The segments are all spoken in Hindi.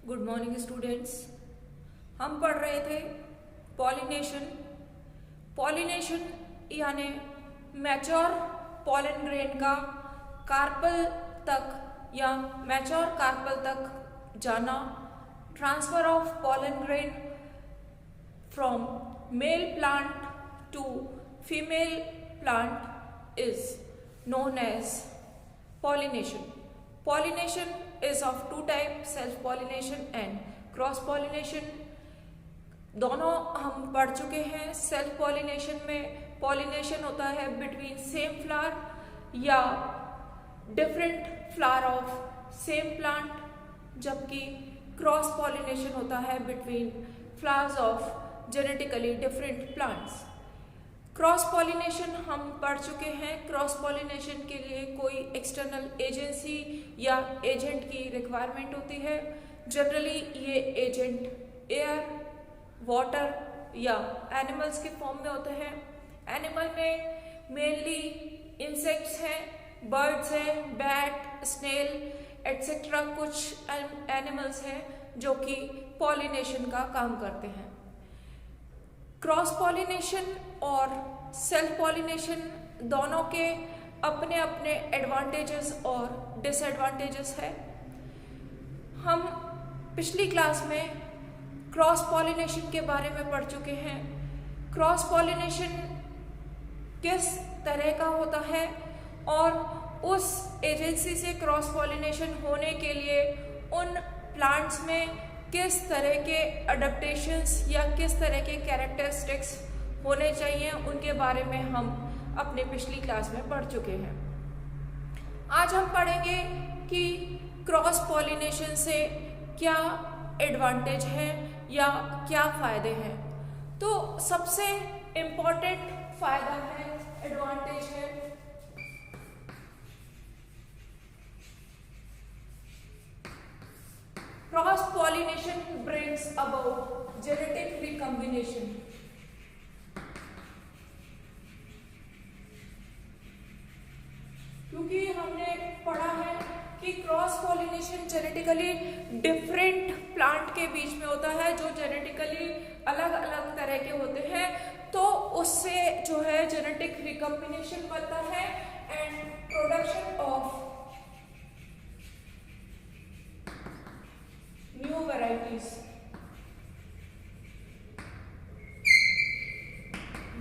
Good morning students. हम पढ़ रहे थे पॉलिनेशन। पॉलिनेशन यानी मैच्योर पॉलन ग्रेन का कार्पल तक या मैच्योर कार्पल तक जाना, transfer of pollen grain from male plant to female plant is known as pollination. Pollination is of two types, self pollination and cross pollination. दोनों हम पढ़ चुके हैं। सेल्फ पॉलिनेशन में पॉलिनेशन होता है बिटवीन सेम फ्लावर या different flower of same plant, जबकि क्रॉस पॉलिनेशन होता है between flowers of genetically different plants. Cross pollination हम पढ़ चुके हैं। क्रॉस पॉलिनेशन के लिए कोई एक्सटर्नल एजेंसी या एजेंट की रिक्वायरमेंट होती है। जनरली ये एजेंट एयर, वाटर या एनिमल्स के फॉर्म में होते हैं। एनिमल में मेनली इंसेक्ट्स हैं, बर्ड्स हैं, बैट, स्नेल एटसेट्रा। कुछ एनिमल्स हैं जो कि पॉलिनेशन का काम करते हैं। क्रॉस पॉलिनेशन और सेल्फ पॉलिनेशन दोनों के अपने अपने एडवांटेजेस और डिसएडवांटेजेस है। हम पिछली क्लास में क्रॉस पॉलिनेशन के बारे में पढ़ चुके हैं। क्रॉस पॉलिनेशन किस तरह का होता है और उस एजेंसी से क्रॉस पॉलिनेशन होने के लिए उन प्लांट्स में किस तरह के अडेप्टेशंस या किस तरह के कैरेक्टरिस्टिक्स होने चाहिए, उनके बारे में हम अपने पिछली क्लास में पढ़ चुके हैं। आज हम पढ़ेंगे कि क्रॉस पॉलिनेशन से क्या एडवांटेज है या क्या फायदे हैं। तो सबसे इम्पोर्टेंट फायदा है, एडवांटेज है, cross pollination brings about genetic recombination. क्योंकि हमने पढ़ा है कि cross pollination genetically different plant के बीच में होता है, जो जेनेटिकली अलग अलग तरह के होते हैं, तो उससे जो है जेनेटिक रिकॉम्बिनेशन बनता है and production of new varieties.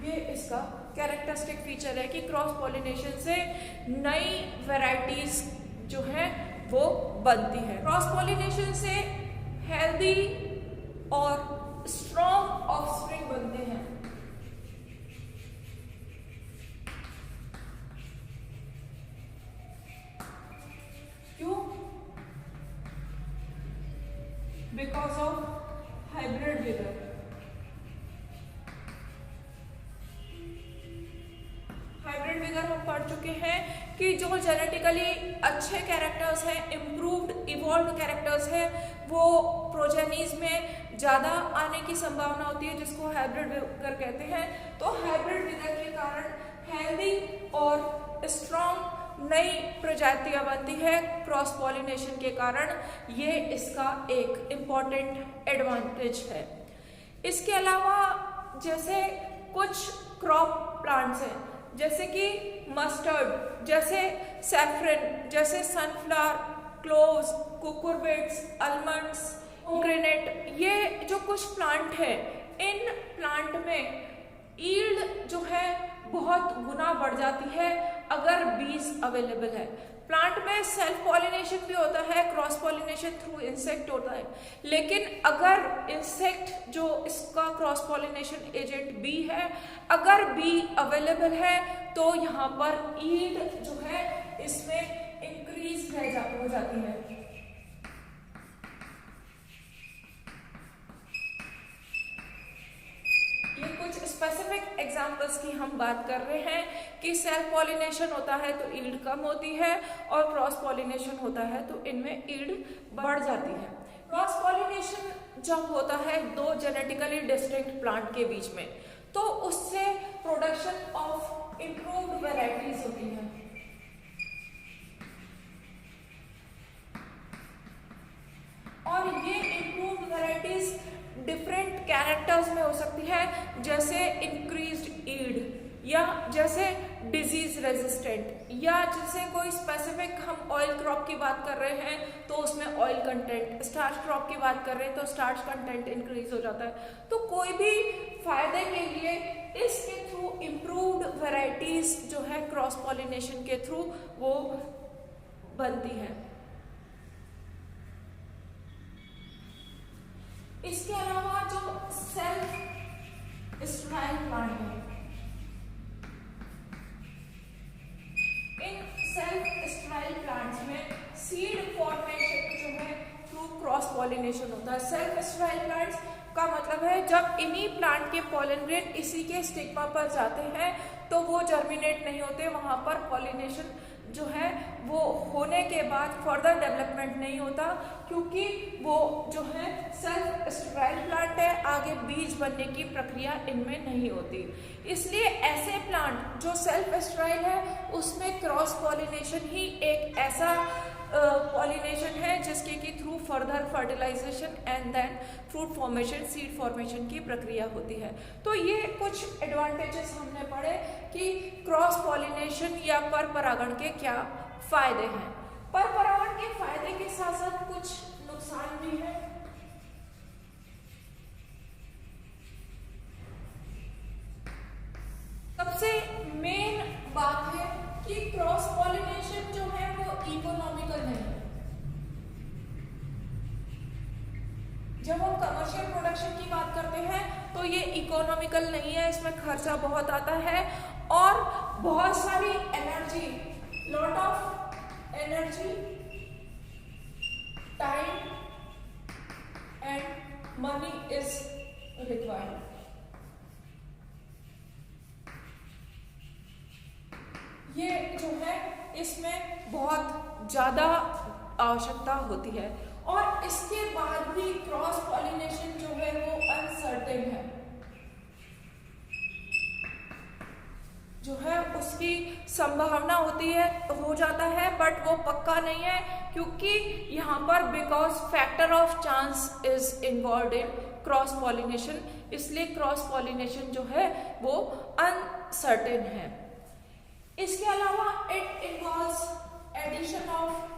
ये इसका कैरेक्टरिस्टिक फीचर है कि क्रॉस पॉलिनेशन से नई वैरायटीज जो है वो बनती है। क्रॉस पॉलिनेशन से हेल्दी और स्ट्रॉन्ग ऑफस्प्रिंग बनते हैं। क्यों? Because of hybrid vigour. Hybrid vigour हम पढ़ चुके हैं कि जो जेनेटिकली अच्छे कैरेक्टर्स हैं, इम्प्रूव्ड इवॉल्व्ड कैरेक्टर्स हैं, वो प्रोजेनीज में ज़्यादा आने की संभावना होती है, जिसको हाइब्रिड विगर कहते हैं। तो हाइब्रिड विगर के कारण हेल्दी और स्ट्रॉन्ग नई प्रजातियां बनती है क्रॉस पॉलिनेशन के कारण। ये इसका एक इम्पॉर्टेंट एडवांटेज है। इसके अलावा जैसे कुछ क्रॉप प्लांट्स हैं, जैसे कि मस्टर्ड, जैसे सैफरन, जैसे sunflower, cloves, cucurbits, almonds, pomegranate, ये जो कुछ प्लांट है, इन प्लांट में ईल्ड जो है बहुत गुना बढ़ जाती है अगर बीज अवेलेबल है। प्लांट में सेल्फ पॉलिनेशन भी होता है, क्रॉस पॉलिनेशन थ्रू इंसेक्ट होता है, लेकिन अगर इंसेक्ट जो इसका क्रॉस पॉलिनेशन एजेंट बी है, अगर बी अवेलेबल है तो यहाँ पर ईल्ड जो है इसमें इंक्रीज हो जाती है। ये कुछ स्पेसिफिक एग्जांपल्स की हम बात कर रहे हैं कि सेल्फ पॉलिनेशन होता है तो ईल्ड कम होती है और क्रॉस पॉलिनेशन होता है तो इनमें ईल्ड बढ़ जाती है। क्रॉस पॉलिनेशन जब होता है दो जेनेटिकली डिस्टिंक्ट प्लांट के बीच में, तो उससे प्रोडक्शन ऑफ इम्प्रूव्ड वैरायटीज होती है। और ये डिफरेंट कैरेक्टर्स में हो सकती है, जैसे इंक्रीज्ड ईल्ड, या जैसे डिजीज रेजिस्टेंट, या जैसे कोई स्पेसिफिक हम ऑयल क्रॉप की बात कर रहे हैं तो उसमें ऑयल कंटेंट, स्टार्च क्रॉप की बात कर रहे हैं तो स्टार्च कंटेंट इंक्रीज हो जाता है। तो कोई भी फायदे के लिए इसके थ्रू इम्प्रूव्ड वैरायटीज जो है क्रॉस पॉलिनेशन के थ्रू वो बनती है। इसके अलावा जो सेल्फ स्टेराइल प्लांट है, इन सेल्फ स्टेराइल प्लांट्स में सीड फॉर्मेशन जो है थ्रू क्रॉस पॉलिनेशन होता है। सेल्फ स्टेराइल प्लांट्स का मतलब है जब इन्हीं प्लांट के पॉलन ग्रेन इसी के स्टिग्मा पर जाते हैं तो वो जर्मिनेट नहीं होते, वहां पर पॉलिनेशन जो है वो होने के बाद फर्दर डेवलपमेंट नहीं होता, क्योंकि वो जो है सेल्फ स्टेराइल प्लांट है, आगे बीज बनने की प्रक्रिया इनमें नहीं होती। इसलिए ऐसे प्लांट जो सेल्फ स्टेराइल है उसमें क्रॉस पॉलिनेशन ही एक ऐसा पॉलिनेशन है जिसके की through further fertilization and then fruit formation, seed formation की प्रक्रिया होती है। तो ये कुछ एडवांटेजेस हमने पढ़े कि क्रॉस पॉलिनेशन या पर परागण के क्या फायदे हैं। पर परागण के फायदे के साथ साथ कुछ नुकसान भी है। सबसे मेन बात है कि क्रॉस पॉलिनेशन जो है वो इकोनॉमिकल नहीं है। जब हम कमर्शियल प्रोडक्शन की बात करते हैं तो ये इकोनॉमिकल नहीं है, इसमें खर्चा बहुत आता है और बहुत सारी energy, lot of energy, time and money is required. ये जो है इसमें बहुत ज्यादा आवश्यकता होती है और इसके बाद भी क्रॉस पॉलिनेशन जो है वो अनसर्टेन है, जो है उसकी संभावना होती है, हो जाता है, बट वो पक्का नहीं है, क्योंकि यहाँ पर because factor of chance is involve in cross pollination, इसलिए क्रॉस पॉलिनेशन जो है वो अनसर्टेन है। इसके अलावा it involves addition of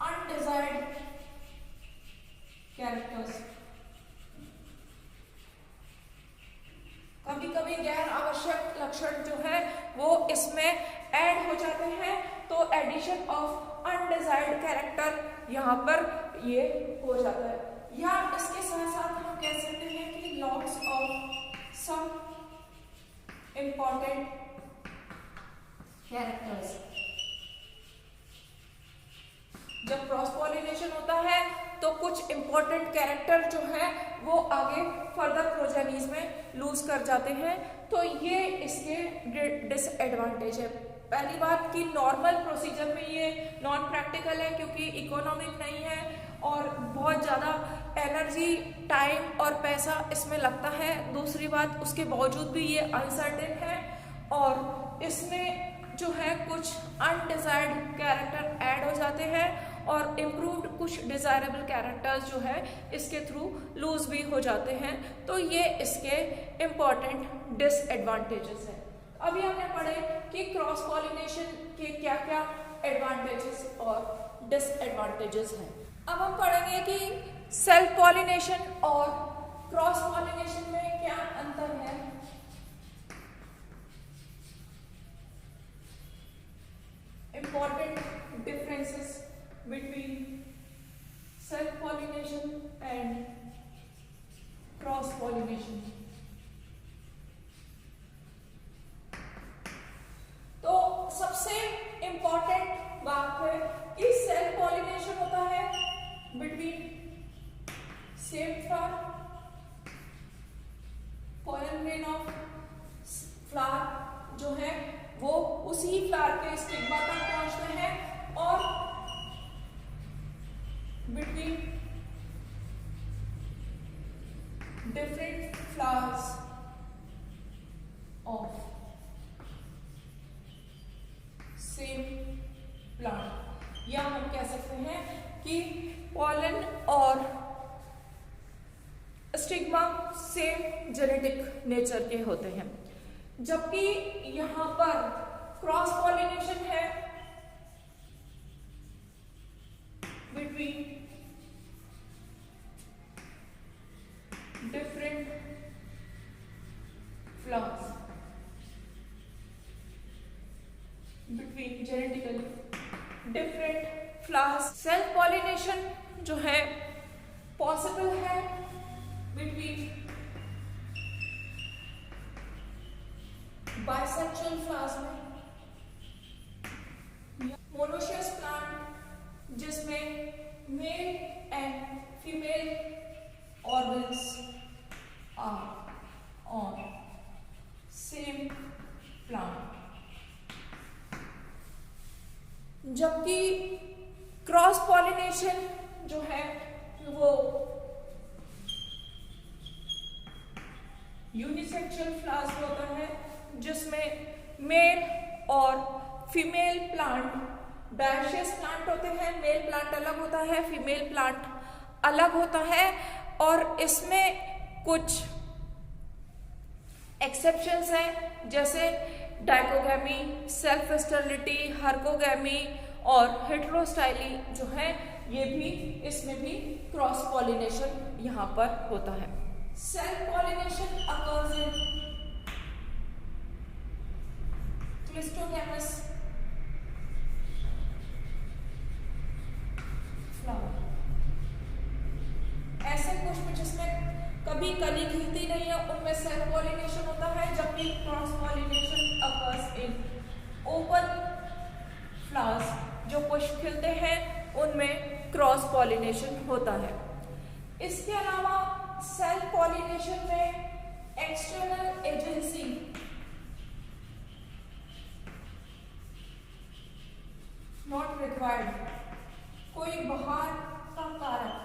undesired characters. कभी कभी गैर आवश्यक लक्षण जो है वो इसमें ऐड हो जाते हैं, तो एडिशन ऑफ अनडिजायर्ड कैरेक्टर यहाँ पर ये हो जाता है। या इसके साथ साथ हम कह सकते हैं कि loss of some important characters। जब क्रॉस पॉलिनेशन होता है तो कुछ इंपॉर्टेंट कैरेक्टर जो है वो आगे फर्दर प्रोजेनीज में लूज कर जाते हैं, तो ये इसके डिसएडवांटेज है। पहली बात कि नॉर्मल प्रोसीजर में ये नॉन प्रैक्टिकल है क्योंकि इकोनॉमिक नहीं है और बहुत ज़्यादा एनर्जी, टाइम और पैसा इसमें लगता है। दूसरी बात उसके बावजूद भी ये अनसर्टेन है और इसमें जो है कुछ अनडिजायर्ड कैरेक्टर ऐड हो जाते हैं और इम्प्रूव्ड कुछ डिजायरेबल कैरेक्टर्स जो है इसके थ्रू लूज भी हो जाते हैं, तो ये इसके इम्पॉर्टेंट डिसएडवांटेजेस हैं। अभी हमने पढ़े कि क्रॉस पॉलिनेशन के क्या क्या एडवांटेजेस और डिसएडवांटेजेस हैं। अब हम पढ़ेंगे कि सेल्फ पॉलिनेशन और क्रॉस पॉलिनेशन में क्या अंतर है। Important differences between self pollination and cross pollination. तो सबसे इंपॉर्टेंट बात है कि सेल्फ पॉलिनेशन होता है between same flower, pollen grain of flower जो है वो उसी फ्लावर के स्टिग्मा तक पहुंचते हैं और between different flowers of same plant, या हम कह सकते हैं कि पॉलन और स्टिग्मा सेम जेनेटिक नेचर के होते हैं, जबकि यहां पर क्रॉस पॉलिनेशन है between different flowers, between genetically different flowers. Self pollination जो है पॉसिबल है बिटवीन बाइसेक्सुअल फ्लावर्स में, मोनोशियस प्लांट जिसमें male and female organs are on same plant, जबकि क्रॉस पॉलिनेशन जो है वो यूनिसेक्सुअल फ्लावर्स में होता है, जिसमें मेल और फीमेल प्लांट डायशियस प्लांट होते हैं। मेल प्लांट अलग होता है, फीमेल प्लांट अलग होता है, और इसमें कुछ एक्सेप्शंस हैं, जैसे डाइकोगैमी, सेल्फ स्टेरिलिटी, हर्कोगैमी और हेटेरोस्टाइली जो है, ये भी इसमें भी क्रॉस पॉलिनेशन यहाँ पर होता है। Self pollination occurs in cleistogamous flower, ऐसे पुष्प जिसमें कभी कली खिलती नहीं है उनमें सेल्फ पॉलिनेशन होता है, जबकि cross pollination occurs in open flowers, जो पुष्प खिलते हैं उनमें क्रॉस पॉलिनेशन होता है। इसके अलावा सेल्फ पॉलिनेशन में एक्सटर्नल एजेंसी नॉट रिक्वायर्ड, कोई बाहर का कारक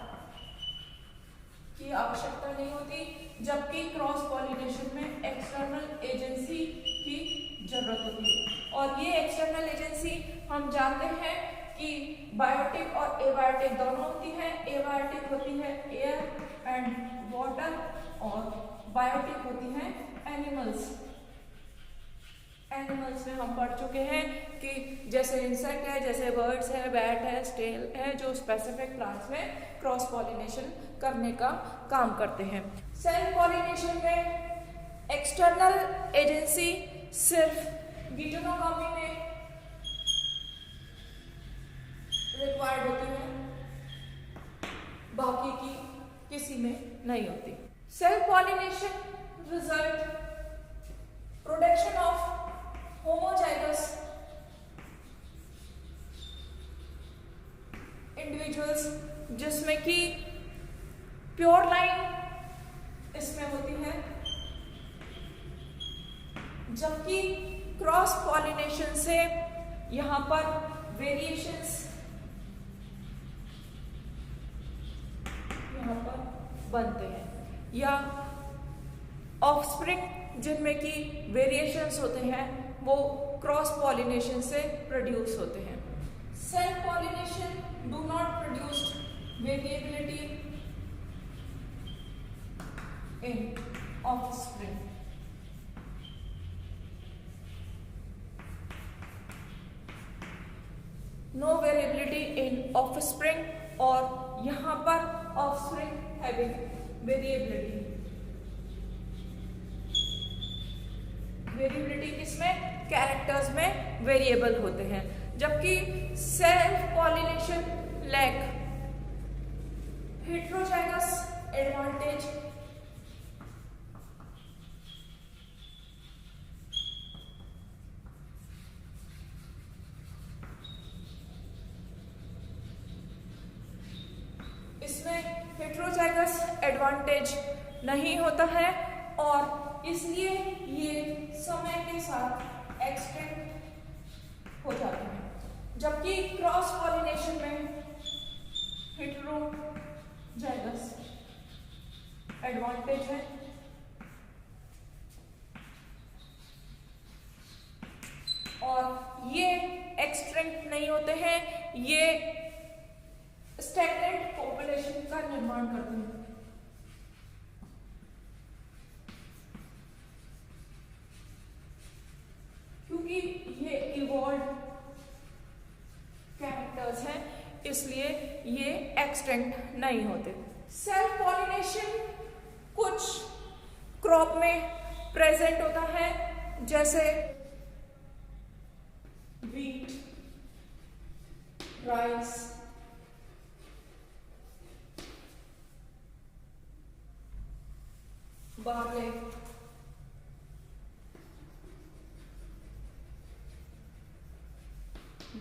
की आवश्यकता नहीं होती, जबकि क्रॉस पॉलिनेशन में एक्सटर्नल एजेंसी की जरूरत होती है। और ये एक्सटर्नल एजेंसी हम जानते हैं कि बायोटिक और एबायोटिक दोनों होती है। एबायोटिक होती है एयर एंड वाटर, और बायोटिक होती है एनिमल्स। एनिमल्स में हम पढ़ चुके हैं कि जैसे इंसेक्ट है, जैसे बर्ड्स है, बैट है, स्टेल है, जो स्पेसिफिक प्लांट्स में क्रॉस पॉलिनेशन करने का काम करते हैं। सेल्फ पॉलिनेशन में एक्सटर्नल एजेंसी सिर्फ गिटोनोगामी में रिक्वायर्ड होती है, बाकी की किसी में नहीं होती। Self pollination result production of homozygous individuals, जिसमें कि प्योर लाइन इसमें होती है, जबकि क्रॉस पॉलिनेशन से यहां पर वेरिएशंस यहां पर बनते हैं, या ऑफस्प्रिंग जिनमें कि वेरिएशंस होते हैं वो क्रॉस पॉलिनेशन से प्रोड्यूस होते हैं। Self pollination do not produce variability in offspring. No variability in offspring, और यहां पर ऑफस्प्रिंग हैविंग वेरिएबिलिटी। वेरिएबिलिटी किसमें? कैरेक्टर्स में वेरिएबल होते हैं, जबकि self pollination lack heterozygous advantage इसमें हेटेरोजाइगस एडवांटेज नहीं होता है, और इसलिए ये समय के साथ एक्सटेंड हो जाते हैं, जबकि क्रॉस पॉलिनेशन में हेटेरोजाइगस एडवांटेज है, और ये एक्सटेंड नहीं होते हैं, ये स्टैग्नेंट पॉपुलेशन का निर्माण करते हैं, क्योंकि ये इवॉल्व कैरेक्टर्स हैं इसलिए ये एक्सटेंट नहीं होते। सेल्फ पॉलिनेशन कुछ क्रॉप में प्रेजेंट होता है, जैसे wheat, rice, barley,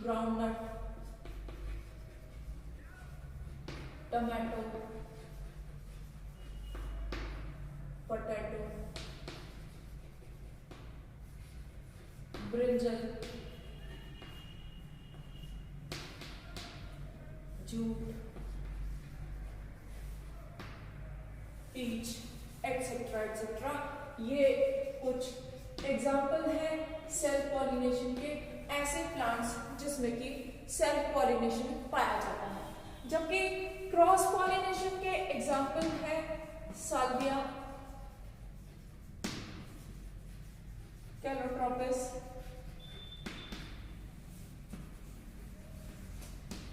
groundnut, tomato, potato, brinjal, jute, peach, etcetera etcetera. ये कुछ एग्जाम्पल हैं सेल्फ पॉलिनेशन के, ऐसे प्लांट्स जिसमें कि सेल्फ पॉलिनेशन पाया जाता है। जबकि क्रॉस पॉलिनेशन के एग्जाम्पल है साल्विया, कैलोट्रोपिस,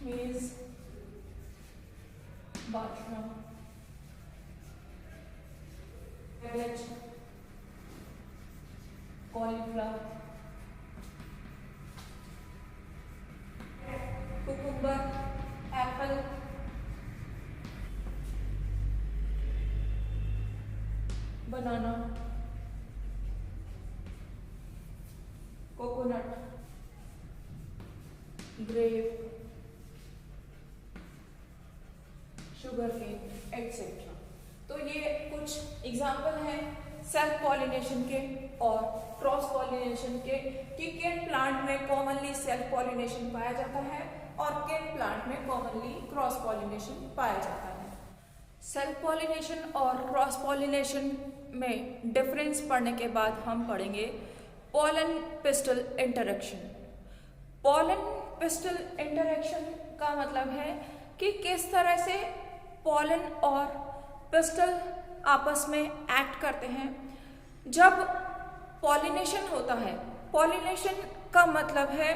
मेज, बाजरा, cabbage, cauliflower, cucumber, apple, banana, coconut, grape, sugarcane etcetera. तो ये कुछ एग्जाम्पल हैं सेल्फ पॉलिनेशन के और क्रॉस पॉलिनेशन के, कि किन प्लांट में कॉमनली सेल्फ पॉलिनेशन पाया जाता है और किन प्लांट में कॉमनली क्रॉस पॉलिनेशन पाया जाता है। सेल्फ पॉलिनेशन और क्रॉस पॉलिनेशन में डिफरेंस पढ़ने के बाद हम पढ़ेंगे pollen pistil interaction. Pollen pistil interaction का मतलब है कि किस तरह से पॉलन और पिस्टल आपस में एक्ट करते हैं जब पॉलिनेशन होता है। पॉलिनेशन का मतलब है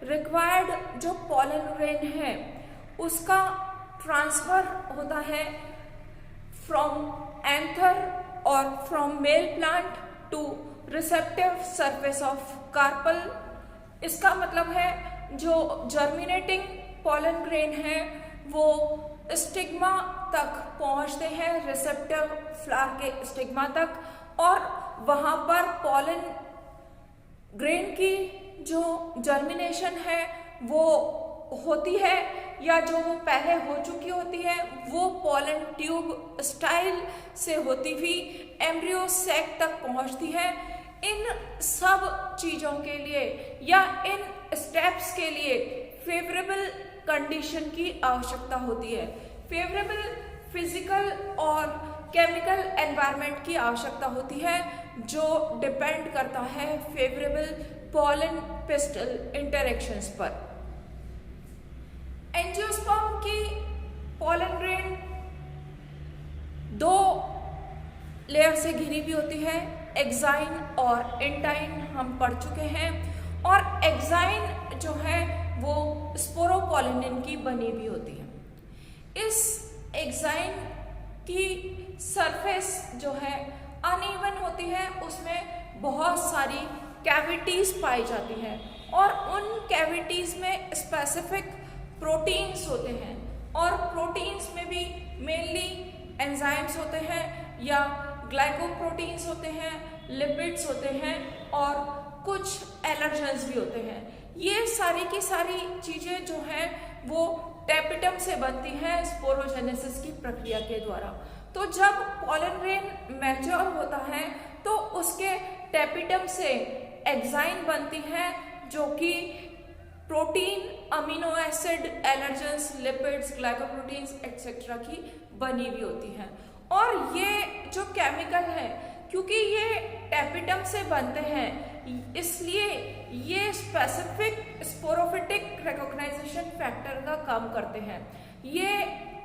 रिक्वायर्ड जो पॉलन ग्रेन है उसका ट्रांसफर होता है फ्रॉम एंथर और from male plant to receptive surface of carpel. इसका मतलब है जो जर्मिनेटिंग पॉलन ग्रेन है वो स्टिग्मा तक पहुंचते हैं, रिसेप्टिव फ्लावर के स्टिग्मा तक, और वहां पर पॉलन ग्रेन की जो जर्मिनेशन है वो होती है या जो वो पहले हो चुकी होती है वो पॉलन ट्यूब स्टाइल से होती हुई एम्ब्रियो सैक तक पहुंचती है। इन सब चीज़ों के लिए या इन स्टेप्स के लिए फेवरेबल कंडीशन की आवश्यकता होती है। फेवरेबल फिजिकल और केमिकल एनवायरनमेंट की आवश्यकता होती है जो डिपेंड करता है फेवरेबल पॉलन पिस्टल इंटरेक्शंस पर। एंजियोस्पर्म की पॉलन ग्रेन 2 लेयर से घिरी हुई होती है, एक्साइन और इंटाइन हम पढ़ चुके हैं, और एक्साइन जो है वो स्पोरोपोलिनिन की बनी हुई होती है। इस एक्साइन की सरफेस जो है अनइवन होती है, उसमें बहुत सारी कैविटीज पाई जाती हैं और उन कैविटीज में स्पेसिफिक प्रोटीन्स होते हैं, और प्रोटीन्स में भी मेनली एंजाइम्स होते हैं या ग्लाइकोप्रोटीन्स होते हैं, लिपिड्स होते हैं और कुछ एलर्जेंस भी होते हैं। ये सारी की सारी चीज़ें जो हैं वो टेपिटम से बनती हैं स्पोरोजेनेसिस की प्रक्रिया के द्वारा। तो जब पॉलन ग्रेन मैच्योर होता है तो उसके टेपिटम से एक्साइन बनती है जो कि protein, amino acid, allergens, lipids, glycoproteins etcetera की बनी हुई होती हैं। और ये जो केमिकल है क्योंकि ये टेपिटम से बनते हैं इसलिए ये स्पेसिफिक स्पोरोफिटिक रिकॉग्नाइजेशन फैक्टर का काम करते हैं। ये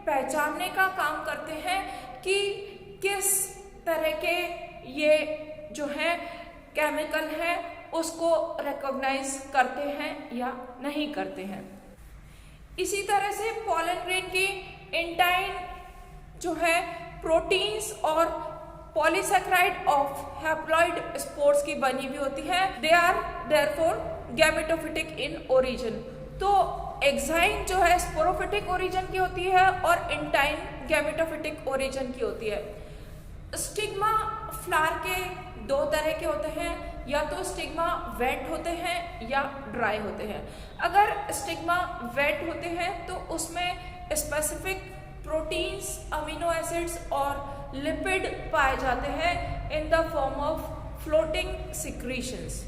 पहचानने का काम करते हैं कि किस तरह के ये जो है केमिकल है उसको रिकॉग्नाइज करते हैं या नहीं करते हैं। इसी तरह से पॉलन ग्रेन की इंटाइन जो है प्रोटीन्स और पॉलीसैकेराइड ऑफ हैप्लॉइड स्पोर्स की बनी हुई होती है। They are therefore gametophytic in origin. तो एक्साइन जो है स्पोरोफिटिक ओरिजिन की होती है और इंटाइन गैमेटोफिटिक ओरिजिन की होती है। स्टिग्मा फ्लावर के दो तरह के होते हैं, या तो स्टिग्मा वेट होते हैं या ड्राई होते हैं। अगर स्टिग्मा वेट होते हैं तो उसमें स्पेसिफिक प्रोटीन्स, अमीनो एसिड्स और लिपिड पाए जाते हैं in the form of floating secretions.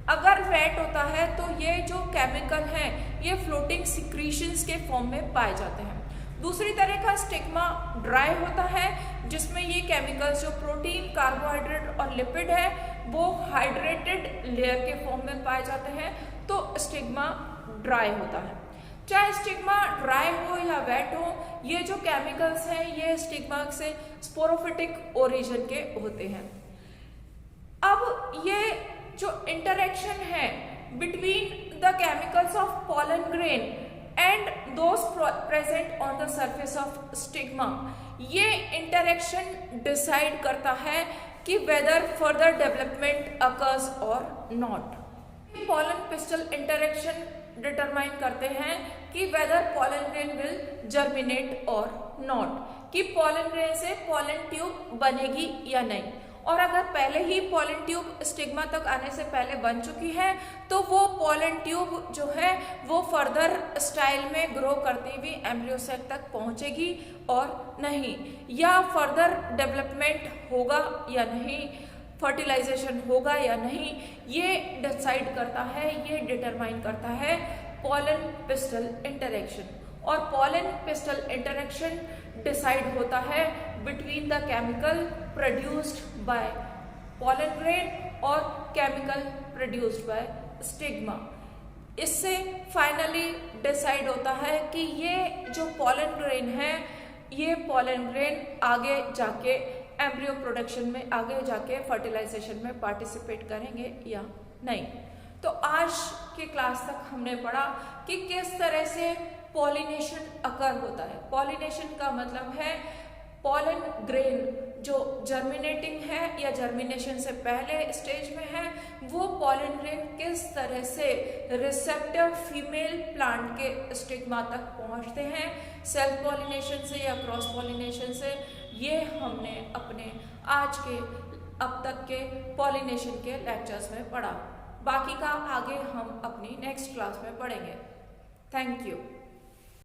अगर वेट होता है तो ये जो केमिकल हैं ये फ्लोटिंग सिक्रीशंस के फॉर्म में पाए जाते हैं। दूसरी तरह का स्टिग्मा ड्राई होता है जिसमें ये केमिकल्स जो प्रोटीन, कार्बोहाइड्रेट और लिपिड है वो हाइड्रेटेड लेयर के फॉर्म में पाए जाते हैं, तो स्टिग्मा ड्राई होता है। चाहे स्टिग्मा ड्राई हो या वेट हो, ये जो केमिकल्स हैं ये स्टिग्मा से स्पोरोफिटिक ओरिजिन के होते हैं। अब ये जो इंटरेक्शन है between the chemicals of pollen grain and those present on the surface of stigma, ये इंटरेक्शन डिसाइड करता है कि वेदर फर्दर डेवलपमेंट अकर्स और not. Pollen pistil interaction determine करते हैं कि whether pollen grain will germinate और नॉट, कि पॉलन ग्रेन से पॉलन ट्यूब बनेगी या नहीं। और अगर पहले ही पॉलन ट्यूब स्टिग्मा तक आने से पहले बन चुकी है तो वो पॉलन ट्यूब जो है वो फर्दर स्टाइल में ग्रो करती हुई एम्ब्रियो सेक तक पहुंचेगी और नहीं, या फर्दर डेवलपमेंट होगा या नहीं, फर्टिलाइजेशन होगा या नहीं, ये डिसाइड करता है, ये डिटरमाइन करता है पॉलन पिस्टल इंटरेक्शन। और पॉलन पिस्टल इंटरेक्शन डिसाइड होता है between the chemical produced by pollen grain और केमिकल प्रोड्यूस्ड बाय स्टिग्मा। इससे फाइनली डिसाइड होता है कि ये जो पॉलन ग्रेन है ये पॉलन ग्रेन आगे जाके एम्ब्रियो प्रोडक्शन में, आगे जाके फर्टिलाइजेशन में पार्टिसिपेट करेंगे या नहीं। तो आज के क्लास तक हमने पढ़ा कि किस तरह से पॉलिनेशन अकर होता है। पॉलिनेशन का मतलब है पॉलन ग्रेन जो जर्मिनेटिंग है या जर्मिनेशन से पहले स्टेज में है, वो पॉलन ग्रेन किस तरह से रिसेप्टिव फीमेल प्लांट के स्टिग्मा तक पहुंचते हैं, सेल्फ पॉलिनेशन से या क्रॉस पॉलिनेशन से, ये हमने अपने आज के अब तक के पॉलिनेशन के लेक्चर्स में पढ़ा। बाकी का आगे हम अपनी नेक्स्ट क्लास में पढ़ेंगे। Thank you.